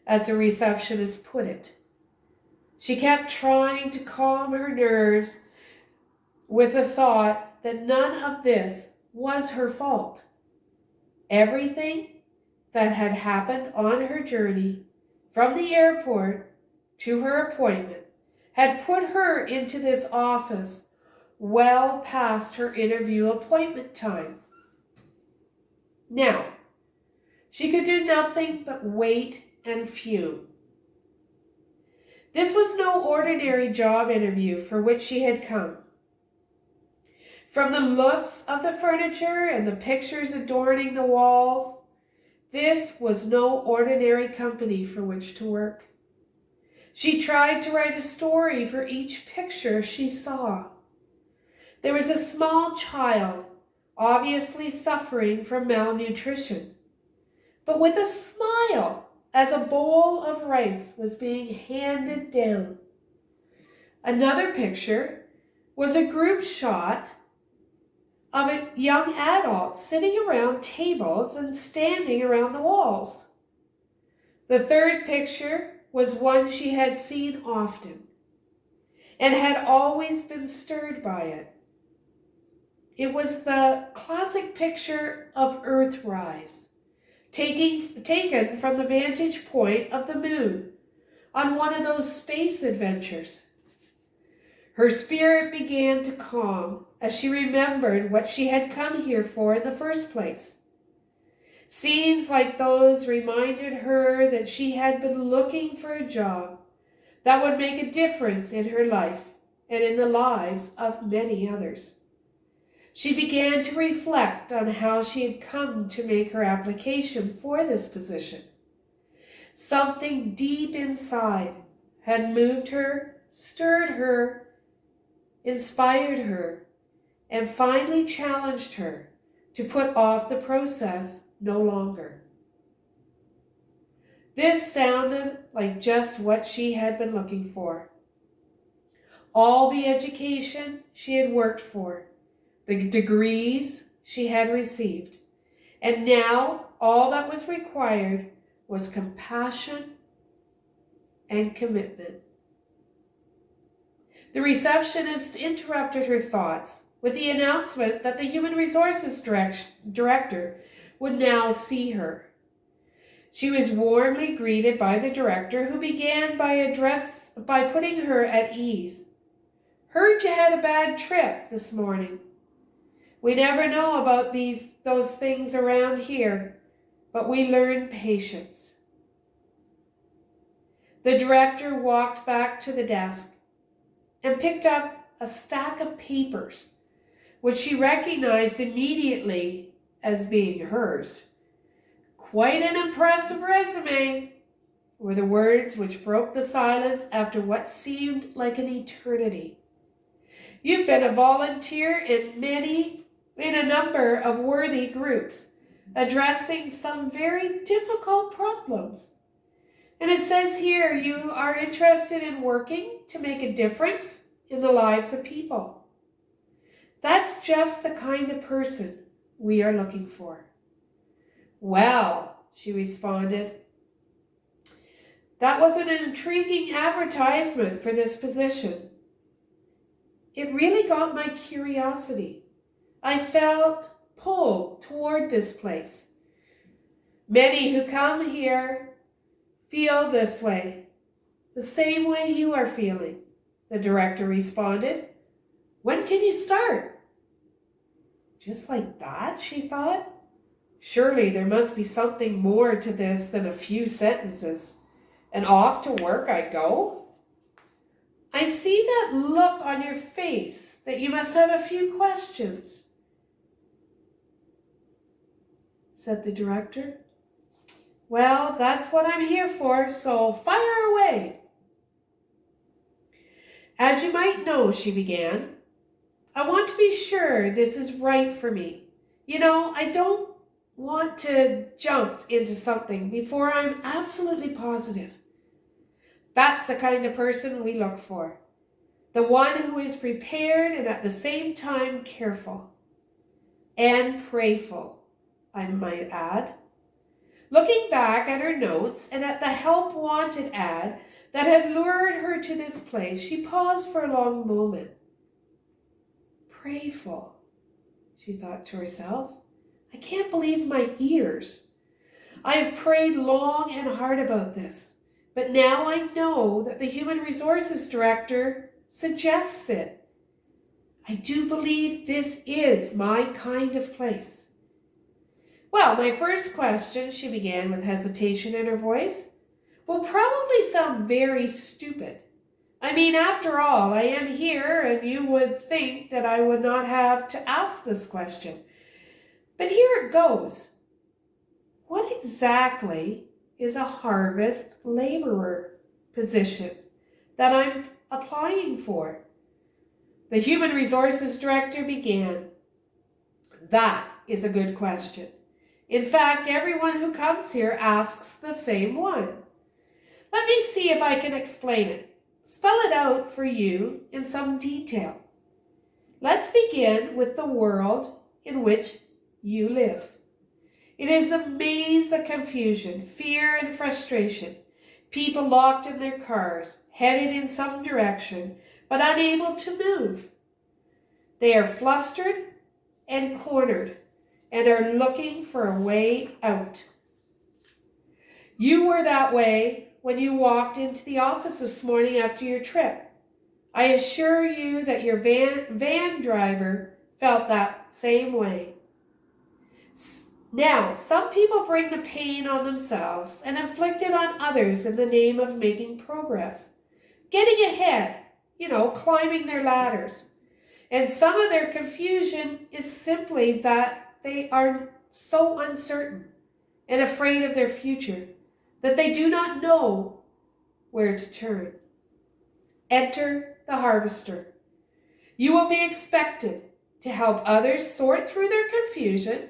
as the receptionist put it. She kept trying to calm her nerves with the thought that none of this was her fault. Everything that had happened on her journey from the airport to her appointment had put her into this office well past her interview appointment time. Now, she could do nothing but wait and fume. This was no ordinary job interview for which she had come. From the looks of the furniture and the pictures adorning the walls, this was no ordinary company for which to work. She tried to write a story for each picture she saw. There was a small child, obviously suffering from malnutrition, but with a smile as a bowl of rice was being handed down. Another picture was a group shot of a young adult sitting around tables and standing around the walls. The third picture was one she had seen often and had always been stirred by it. It was the classic picture of Earthrise, taken from the vantage point of the moon on one of those space adventures. Her spirit began to calm as she remembered what she had come here for in the first place. Scenes like those reminded her that she had been looking for a job that would make a difference in her life and in the lives of many others. She began to reflect on how she had come to make her application for this position. Something deep inside had moved her, stirred her, inspired her, and finally challenged her to put off the process no longer. This sounded like just what she had been looking for. All the education she had worked for, the degrees she had received, and now all that was required was compassion and commitment. The receptionist interrupted her thoughts with the announcement that the Human Resources Director would now see her. She was warmly greeted by the director, who began by putting her at ease. "Heard you had a bad trip this morning. We never know about those things around here, but we learn patience." The director walked back to the desk and picked up a stack of papers, which she recognized immediately as being hers. "Quite an impressive resume," were the words which broke the silence after what seemed like an eternity. "You've been a volunteer in a number of worthy groups, addressing some very difficult problems. And it says here you are interested in working to make a difference in the lives of people. That's just the kind of person we are looking for." "Well," she responded, "that was an intriguing advertisement for this position. It really got my curiosity. I felt pulled toward this place. Many who come here feel this way, the same way you are feeling," the director responded. "When can you start?" Just like that, she thought. Surely there must be something more to this than a few sentences. And off to work I go? "I see that look on your face that you must have a few questions," said the director. "Well, that's what I'm here for, so fire away." "As you might know," she began, "I want to be sure this is right for me. You know, I don't want to jump into something before I'm absolutely positive. That's the kind of person we look for. The one who is prepared and at the same time careful. And prayerful, I might add. Looking back at her notes and at the help wanted ad that had lured her to this place, she paused for a long moment. Prayful, she thought to herself. I can't believe my ears. I have prayed long and hard about this, but now I know that the Human Resources Director suggests it. I do believe this is my kind of place. Well, my first question, she began with hesitation in her voice, will probably sound very stupid. I mean, after all, I am here and you would think that I would not have to ask this question. But here it goes. What exactly is a harvest laborer position that I'm applying for? The Human Resources Director began. That is a good question. In fact, everyone who comes here asks the same one. Let me see if I can explain it. Spell it out for you in some detail. Let's begin with the world in which you live. It is a maze of confusion, fear, and frustration. People locked in their cars, headed in some direction, but unable to move. They are flustered and cornered and are looking for a way out. You were that way when you walked into the office this morning after your trip. I assure you that your van driver felt that same way. Now, some people bring the pain on themselves and inflict it on others in the name of making progress, getting ahead, climbing their ladders. And some of their confusion is simply that they are so uncertain and afraid of their future that they do not know where to turn. Enter the harvester. You will be expected to help others sort through their confusion,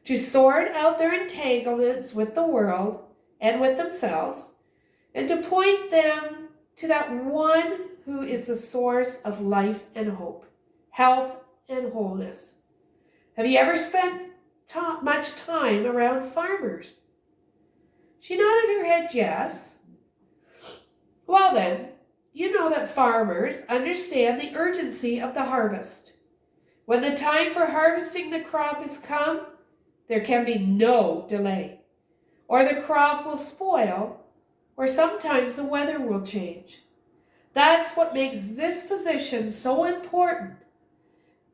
to sort out their entanglements with the world and with themselves, and to point them to that one who is the source of life and hope, health and wholeness. Have you ever spent much time around farmers? She nodded her head yes. Well then, you know that farmers understand the urgency of the harvest. When the time for harvesting the crop has come, there can be no delay, or the crop will spoil, or sometimes the weather will change. That's what makes this position so important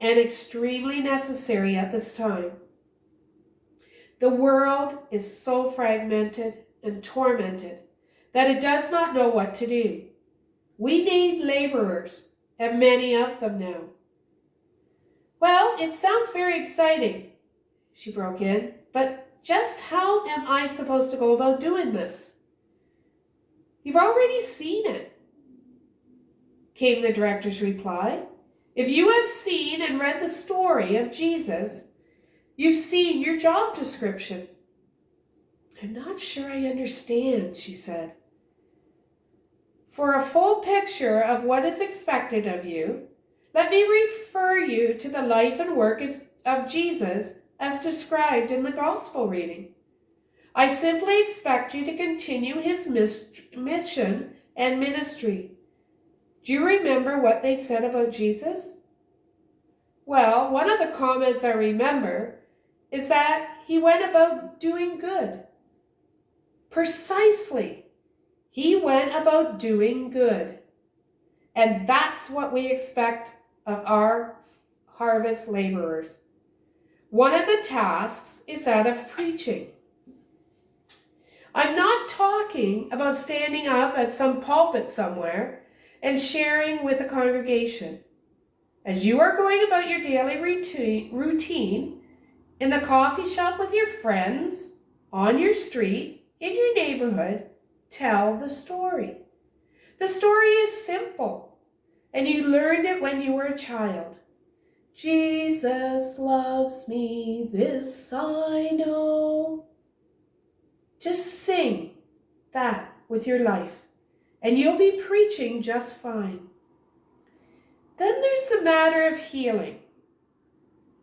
and extremely necessary at this time. The world is so fragmented and tormented that it does not know what to do. We need laborers, and many of them now. Well, it sounds very exciting, she broke in, but just how am I supposed to go about doing this? You've already seen it, came the director's reply. If you have seen and read the story of Jesus, you've seen your job description. I'm not sure I understand, she said. For a full picture of what is expected of you, let me refer you to the life and work of Jesus as described in the gospel reading. I simply expect you to continue his mission and ministry. Do you remember what they said about Jesus? Well, one of the comments I remember is that he went about doing good. Precisely. He went about doing good. And that's what we expect of our harvest laborers. One of the tasks is that of preaching. I'm not talking about standing up at some pulpit somewhere and sharing with the congregation. As you are going about your daily routine, in the coffee shop with your friends, on your street, in your neighborhood, tell the story. The story is simple, and you learned it when you were a child. Jesus loves me, this I know. Just sing that with your life, and you'll be preaching just fine. Then there's the matter of healing.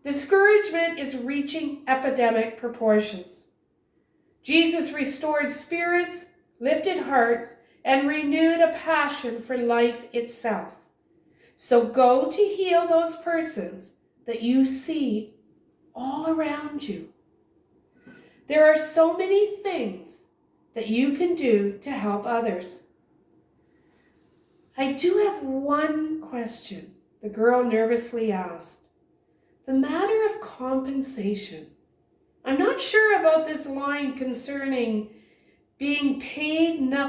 Discouragement is reaching epidemic proportions. Jesus restored spirits, lifted hearts, and renewed a passion for life itself. So go to heal those persons that you see all around you. There are so many things that you can do to help others. I do have one question, the girl nervously asked. The matter of compensation. I'm not sure about this line concerning being paid nothing